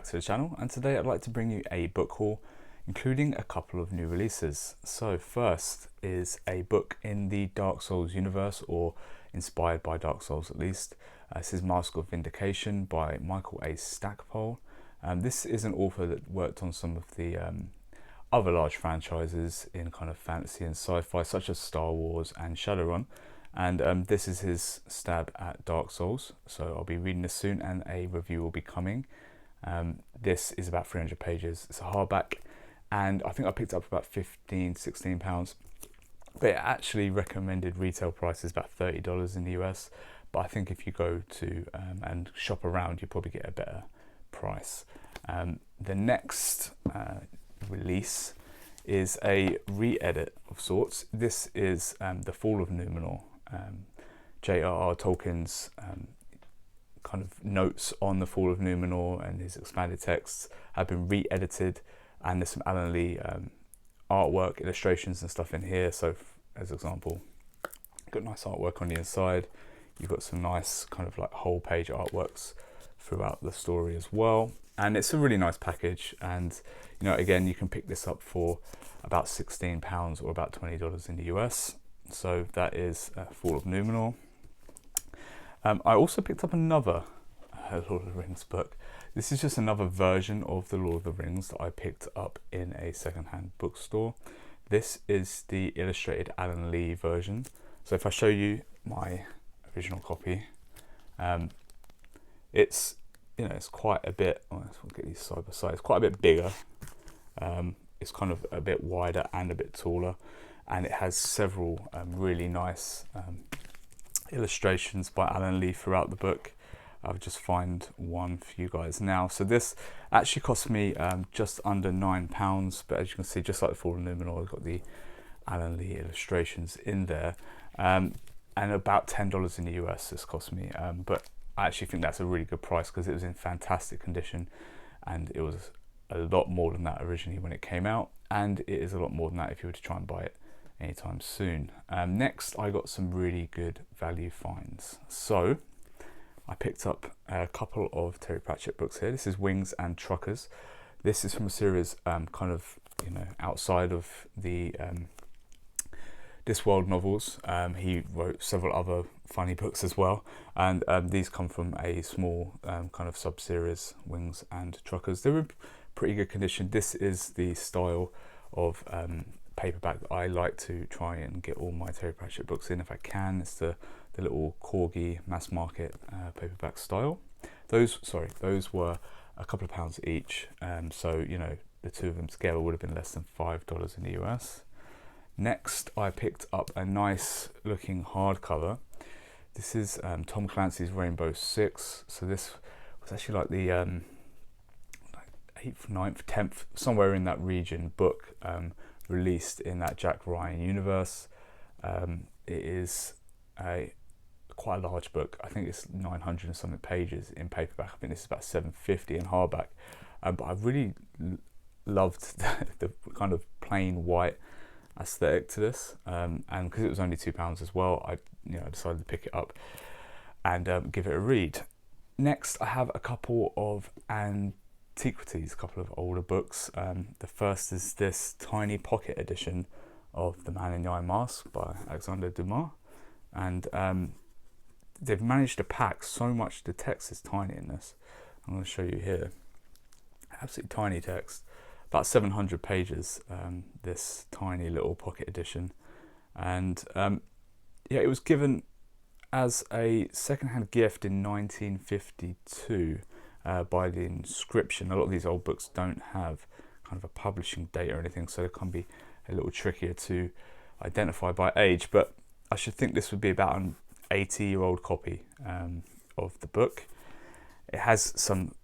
to the channel, and today I'd like to bring you a book haul including a couple of new releases. So first is a book in the Dark Souls universe, or inspired by Dark Souls at least. This is Mask of Vindication by Michael A. Stackpole. This is an author that worked on some of the other large franchises in kind of fantasy and sci-fi, such as Star Wars and Shadowrun. And this is his stab at Dark Souls. So I'll be reading this soon and a review will be coming. This is about 300 pages. It's a hardback, and I think I picked up about £15-16, but it actually recommended retail price is about $30 in the US. But I think if you go to and shop around, you probably get a better price. The next release is a re-edit of sorts. This is the Fall of Numenor. J.R.R. Tolkien's kind of notes on the Fall of Numenor and his expanded texts have been re-edited, and there's some Alan Lee artwork, illustrations and stuff in here. So as example, got nice artwork on the inside. You've got some nice kind of like whole page artworks throughout the story as well, and it's a really nice package. And you know, again, you can pick this up for about £16 or about $20 in the US. So that is Fall of Numenor. I also picked up another Lord of the Rings book. This is just another version of the Lord of the Rings that I picked up in a secondhand bookstore. This is the illustrated Alan Lee version. So if I show you my original copy, it's, you know, it's quite a bit, let's get these side by side, it's quite a bit bigger. It's kind of a bit wider and a bit taller, and it has several really nice illustrations by Alan Lee throughout the book. I'll just find one for you guys now. So this actually cost me just under £9, but as you can see, just like the Fall of Numenor, I've got the Alan Lee illustrations in there, and about $10 in the US this cost me, but I actually think that's a really good price because it was in fantastic condition, and it was a lot more than that originally when it came out, and it is a lot more than that if you were to try and buy it anytime soon. Next, I got some really good value finds. So I picked up a couple of Terry Pratchett books here. This is Wings and Truckers. This is from a series kind of, you know, outside of the Discworld novels. He wrote several other funny books as well, and these come from a small kind of sub-series, Wings and Truckers. They're in pretty good condition. This is the style of paperback that I like to try and get all my Terry Pratchett books in if I can. It's the little corgi mass market paperback style. Those were a couple of pounds each, so you know, the two of them together would have been less than $5 in the US. Next, I picked up a nice looking hardcover. This is Tom Clancy's Rainbow Six. So this was actually like the 8th, 9th, 10th, somewhere in that region book released in that Jack Ryan universe. It is quite a large book. I think it's 900 and something pages in paperback. I think this is about 750 in hardback. But I really loved the kind of plain white aesthetic to this, and because it was only £2 as well, I decided to pick it up and give it a read. Next, I have a couple of antiquities, a couple of older books. The first is this tiny pocket edition of The Man in the Iron Mask by Alexander Dumas, and they've managed to pack so much. The text is tiny in this. I'm going to show you here. Absolutely tiny text, about 700 pages, this tiny little pocket edition. And yeah, it was given as a second-hand gift in 1952 by the Inscription. A lot of these old books don't have kind of a publishing date or anything, so it can be a little trickier to identify by age, but I should think this would be about an 80-year-old copy of the book. It has some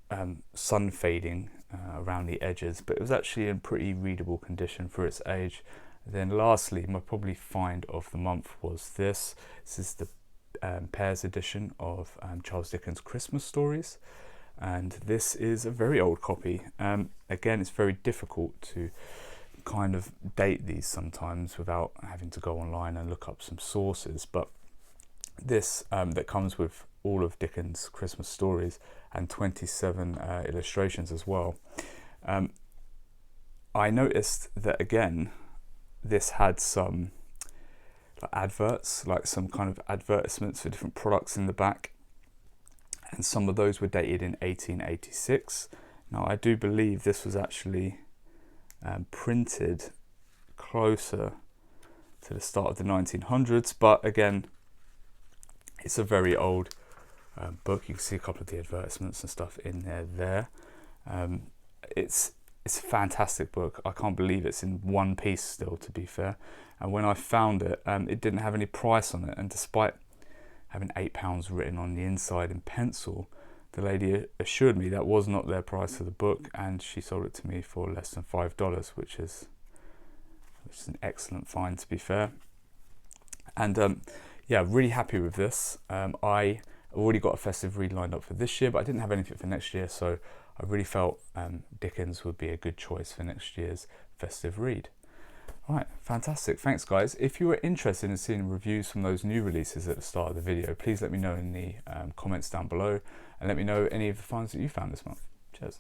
sun fading around the edges, but it was actually in pretty readable condition for its age. Then lastly, my probably find of the month was this. This is the Pears edition of Charles Dickens' Christmas Stories, and this is a very old copy. Again, it's very difficult to kind of date these sometimes without having to go online and look up some sources, but this that comes with all of Dickens' Christmas stories and 27 illustrations as well. I noticed that again, this had some adverts, like some kind of advertisements for different products in the back, and some of those were dated in 1886. Now I do believe this was actually printed closer to the start of the 1900s, but again, it's a very old book. You can see a couple of the advertisements and stuff in there. It's a fantastic book. I can't believe it's in one piece still, to be fair. And when I found it, it didn't have any price on it, and despite having £8 written on the inside in pencil, the lady assured me that was not their price for the book, and she sold it to me for less than $5, which is an excellent find, to be fair. And yeah, really happy with this. I already got a festive read lined up for this year, but I didn't have anything for next year, so I really felt Dickens would be a good choice for next year's festive read. All right, fantastic. Thanks, guys. If you were interested in seeing reviews from those new releases at the start of the video, please let me know in the comments down below, and let me know any of the finds that you found this month. Cheers.